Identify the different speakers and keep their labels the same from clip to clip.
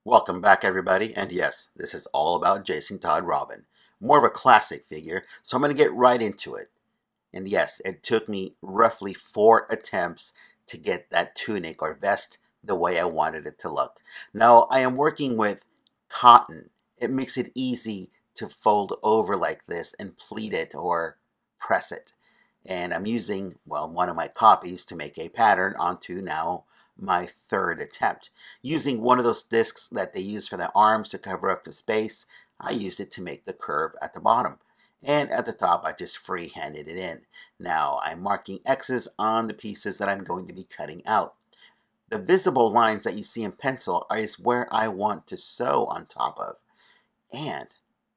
Speaker 1: Welcome back, everybody, and yes, this is all about Jason Todd Robin. More of a classic figure, so I'm going to get right into it. And yes, it took me roughly 4 attempts to get that tunic or vest the way I wanted it to look. Now, I am working with cotton. It makes it easy to fold over like this and pleat it or press it. And I'm using, well, one of my copies to make a pattern onto now my 3rd attempt. Using one of those discs that they use for the arms to cover up the space, I used it to make the curve at the bottom. And at the top, I just free-handed it in. Now, I'm marking X's on the pieces that I'm going to be cutting out. The visible lines that you see in pencil is where I want to sew on top of. And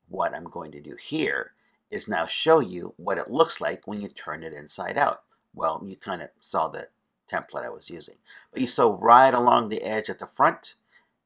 Speaker 1: what I'm going to do here is now show you what it looks like when you turn it inside out. Well, you kind of saw the template I was using. But you sew right along the edge at the front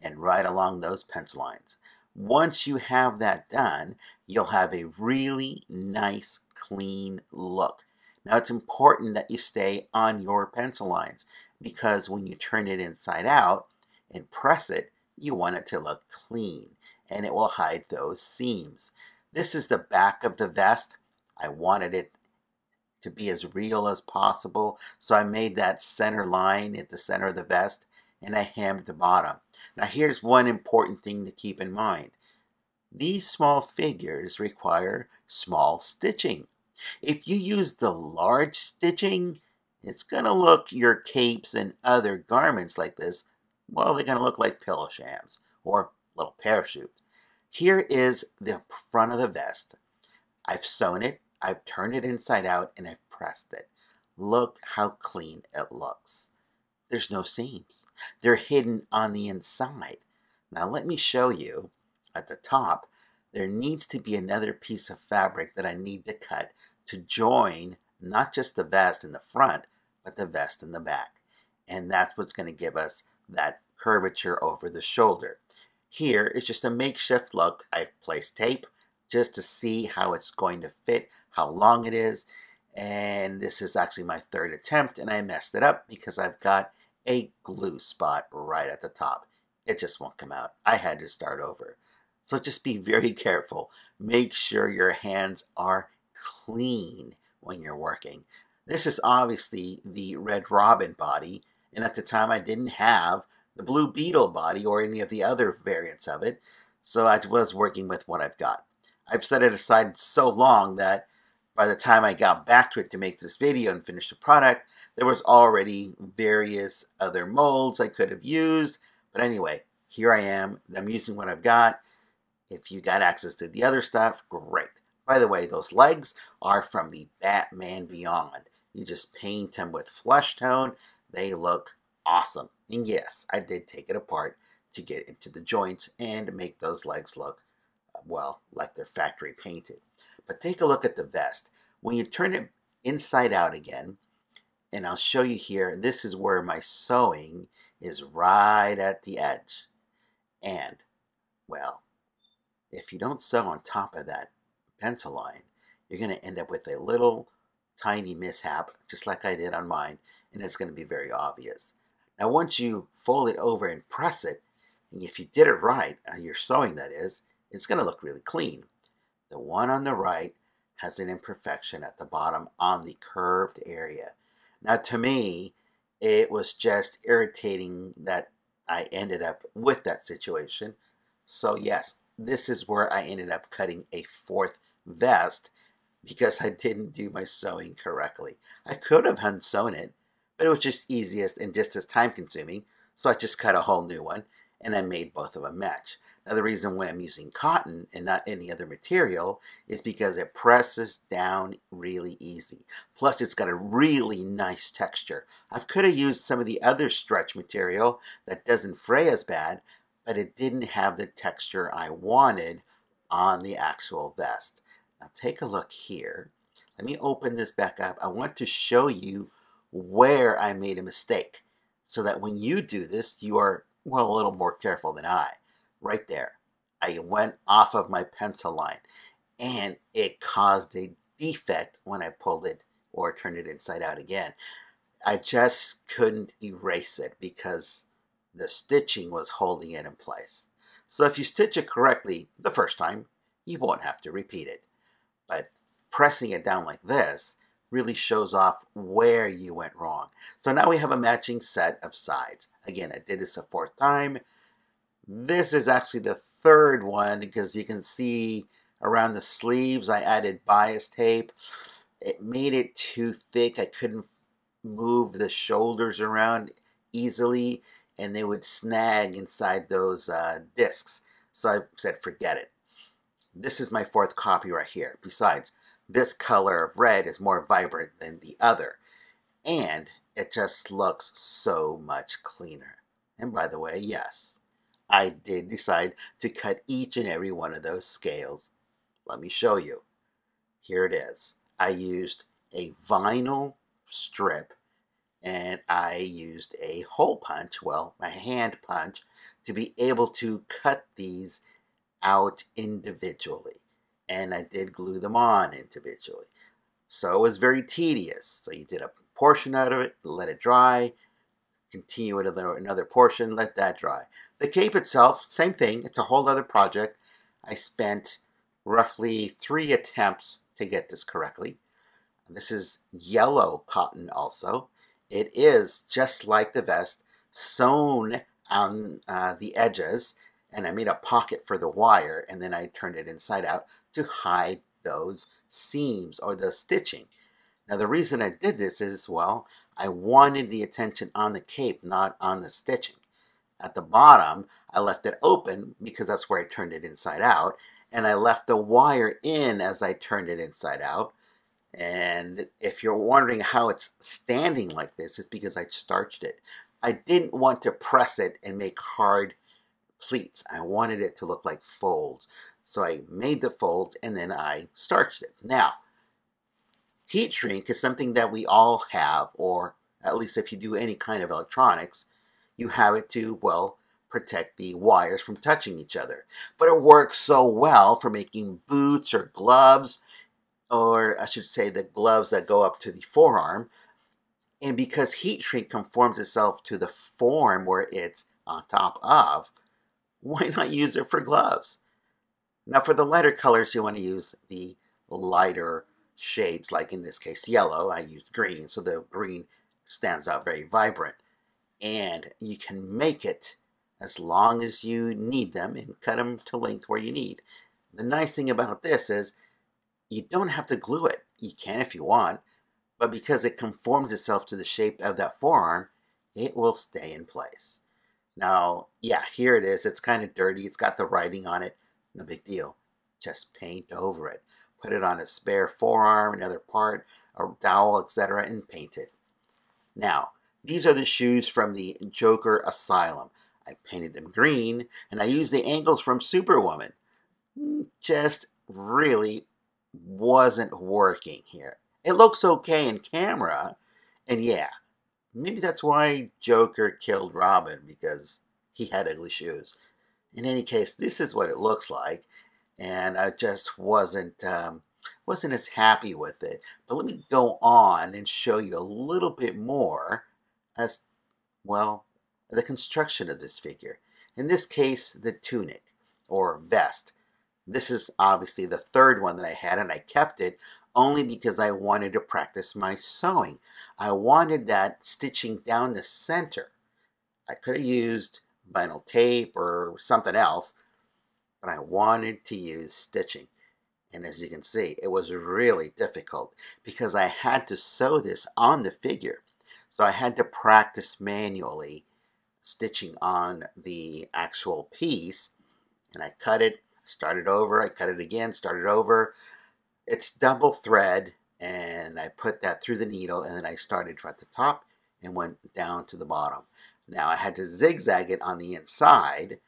Speaker 1: and right along those pencil lines. Once you have that done, you'll have a really nice, clean look. Now, it's important that you stay on your pencil lines because when you turn it inside out and press it, you want it to look clean and it will hide those seams. This is the back of the vest. I wanted it to be as real as possible, so I made that center line at the center of the vest and I hammered the bottom. Now here's one important thing to keep in mind. These small figures require small stitching. If you use the large stitching, it's going to look your capes and other garments like this, well, they're going to look like pillow shams or little parachutes. Here is the front of the vest. I've sewn it, I've turned it inside out, and I've pressed it. Look how clean it looks. There's no seams. They're hidden on the inside. Now let me show you at the top, there needs to be another piece of fabric that I need to cut to join not just the vest in the front, but the vest in the back. And that's what's going to give us that curvature over the shoulder. Here is just a makeshift look. I've placed tape just to see how it's going to fit, how long it is. And this is actually my 3rd attempt, and I messed it up because I've got a glue spot right at the top. It just won't come out. I had to start over. So just be very careful. Make sure your hands are clean when you're working. This is obviously the Red Robin body, and at the time I didn't have the Blue Beetle body or any of the other variants of it, so I was working with what I've got. I've set it aside so long that by the time I got back to it to make this video and finish the product, there was already various other molds I could have used. But anyway, here I am. I'm using what I've got. If you got access to the other stuff, great. By the way, those legs are from the Batman Beyond. You just paint them with flesh tone. They look awesome. And yes, I did take it apart to get into the joints and make those legs look, well, like they're factory painted. But take a look at the vest. When you turn it inside out again, and I'll show you here, this is where my sewing is right at the edge. And, well, if you don't sew on top of that pencil line, you're going to end up with a little tiny mishap, just like I did on mine, and it's going to be very obvious. Now, once you fold it over and press it, and if you did it right, your sewing that is, it's going to look really clean. The one on the right has an imperfection at the bottom on the curved area. Now, to me, it was just irritating that I ended up with that situation. So yes, this is where I ended up cutting a 4th vest because I didn't do my sewing correctly. I could have unsewn it, but it was just easiest and just as time consuming. So I just cut a whole new one and I made both of them match. Now the reason why I'm using cotton and not any other material is because it presses down really easy. Plus it's got a really nice texture. I could have used some of the other stretch material that doesn't fray as bad, but it didn't have the texture I wanted on the actual vest. Now take a look here. Let me open this back up. I want to show you where I made a mistake so that when you do this, you are, well, a little more careful than I. Right there, I went off of my pencil line and it caused a defect when I pulled it or turned it inside out again. I just couldn't erase it because the stitching was holding it in place. So if you stitch it correctly the first time, you won't have to repeat it. But pressing it down like this really shows off where you went wrong. So now we have a matching set of sides. Again, I did this a fourth time. This is actually the third one because you can see around the sleeves I added bias tape. It made it too thick. I couldn't move the shoulders around easily and they would snag inside those discs. So I said forget it. This is my fourth copy right here. Besides, this color of red is more vibrant than the other. And it just looks so much cleaner. And by the way, yes, I did decide to cut each and every one of those scales. Let me show you. Here it is. I used a vinyl strip and I used a hole punch, well, my hand punch, to be able to cut these out individually. And I did glue them on individually. So it was very tedious. So you did a portion out of it, let it dry, continue with another portion, let that dry. The cape itself, same thing. It's a whole other project. I spent roughly 3 attempts to get this correctly. This is yellow cotton also. It is just like the vest, sewn on the edges, and I made a pocket for the wire, and then I turned it inside out to hide those seams or the stitching. Now the reason I did this is, well, I wanted the attention on the cape, not on the stitching. At the bottom, I left it open because that's where I turned it inside out, and I left the wire in as I turned it inside out. And if you're wondering how it's standing like this, it's because I starched it. I didn't want to press it and make hard pleats. I wanted it to look like folds. So I made the folds and then I starched it. Now, heat shrink is something that we all have, or at least if you do any kind of electronics, you have it to, well, protect the wires from touching each other. But it works so well for making boots or gloves, or I should say the gloves that go up to the forearm. And because heat shrink conforms itself to the form where it's on top of, why not use it for gloves? Now for the lighter colors, you want to use the lighter shades, like in this case yellow. I used green, so the green stands out very vibrant. And you can make it as long as you need them and cut them to length where you need. The nice thing about this is you don't have to glue it. You can if you want, but because it conforms itself to the shape of that forearm, it will stay in place. Now, yeah, here it is. It's kind of dirty. It's got the writing on it. No big deal. Just paint over it. Put it on a spare forearm, another part, a dowel, etc., and paint it. Now, these are the shoes from the Joker Asylum. I painted them green, and I used the angles from Superwoman. Just really wasn't working here. It looks okay in camera, and yeah, maybe that's why Joker killed Robin, because he had ugly shoes. In any case, this is what it looks like, and I just wasn't as happy with it. But let me go on and show you a little bit more as, well, the construction of this figure. In this case, the tunic, or vest. This is obviously the third one that I had, and I kept it only because I wanted to practice my sewing. I wanted that stitching down the center. I could have used vinyl tape or something else, but I wanted to use stitching. And as you can see, it was really difficult because I had to sew this on the figure. So I had to practice manually stitching on the actual piece, and I cut it, started over, I cut it again, started over. It's double thread, and I put that through the needle, and then I started from the top and went down to the bottom. Now I had to zigzag it on the inside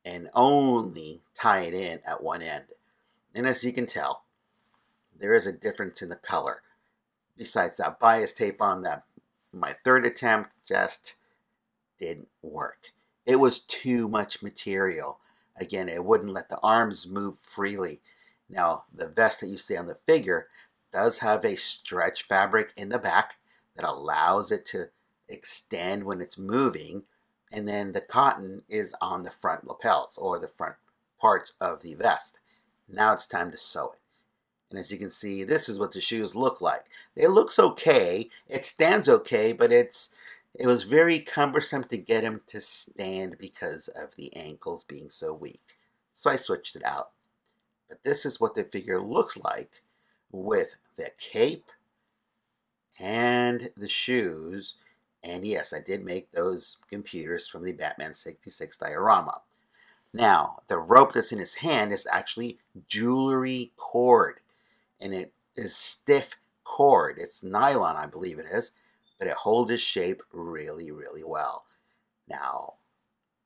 Speaker 1: and only tie it in at one end. And as you can tell, there is a difference in the color. Besides that bias tape on that, my third attempt just didn't work. It was too much material. Again, it wouldn't let the arms move freely. Now, the vest that you see on the figure does have a stretch fabric in the back that allows it to extend when it's moving, and then the cotton is on the front lapels or the front parts of the vest. Now it's time to sew it. And as you can see, this is what the shoes look like. It looks okay, it stands okay, but it was very cumbersome to get him to stand because of the ankles being so weak. So I switched it out. But this is what the figure looks like with the cape and the shoes. And yes, I did make those computers from the Batman 66 diorama. Now, the rope that's in his hand is actually jewelry cord. And it is stiff cord. It's nylon, I believe it is. But it holds its shape really, really well. Now,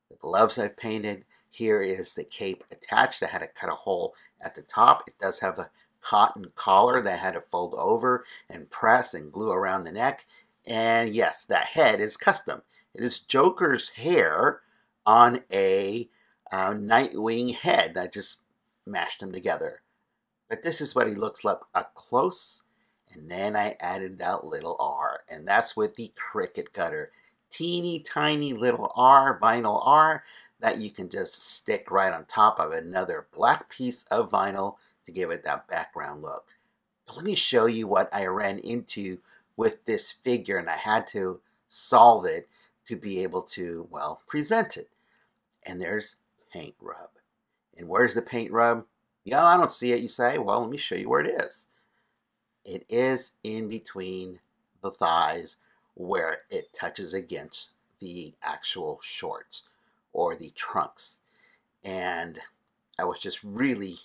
Speaker 1: the gloves I've painted. Here is the cape attached. I had to cut a hole at the top. It does have a cotton collar that I had to fold over and press and glue around the neck. And yes, that head is custom. It is Joker's hair on a Nightwing head. I just mashed them together. But this is what he looks like up close. And then I added that little R. And that's with the Cricut cutter. Teeny tiny little R, vinyl R, that you can just stick right on top of another black piece of vinyl to give it that background look. But let me show you what I ran into with this figure, and I had to solve it to be able to, well, present it. And there's paint rub. And where's the paint rub? Yeah, I don't see it, you say. Well, let me show you where it is. It is in between the thighs where it touches against the actual shorts or the trunks. And I was just really,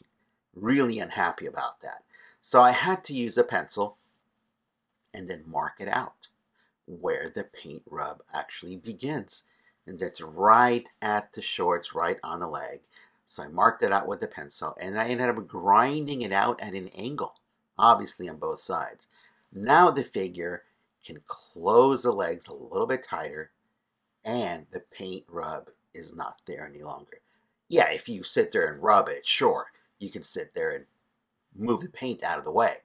Speaker 1: really unhappy about that. So I had to use a pencil and then mark it out where the paint rub actually begins. And that's right at the shorts, right on the leg. So I marked it out with the pencil, and I ended up grinding it out at an angle, obviously on both sides. Now the figure can close the legs a little bit tighter, and the paint rub is not there any longer. Yeah, if you sit there and rub it, sure, you can sit there and move the paint out of the way.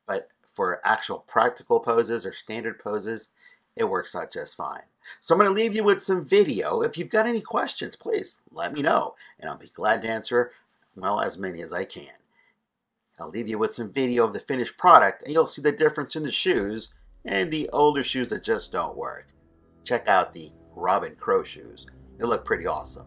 Speaker 1: But for actual practical poses or standard poses, it works out just fine. So I'm going to leave you with some video. If you've got any questions, please let me know, and I'll be glad to answer, well, as many as I can. I'll leave you with some video of the finished product, and you'll see the difference in the shoes and the older shoes that just don't work. Check out the Robin Crow shoes. They look pretty awesome.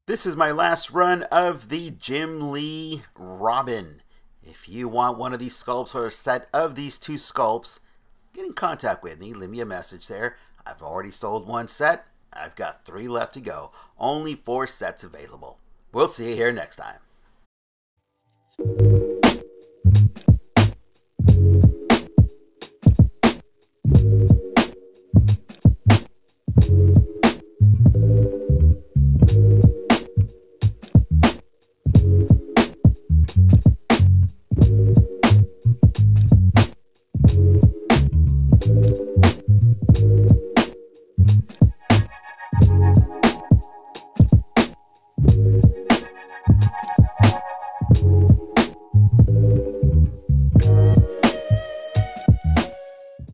Speaker 1: This is my last run of the Jim Lee Robin. If you want one of these sculpts or a set of these two sculpts, get in contact with me. Leave me a message there. I've already sold one set. I've got 3 left to go. Only 4 sets available. We'll see you here next time.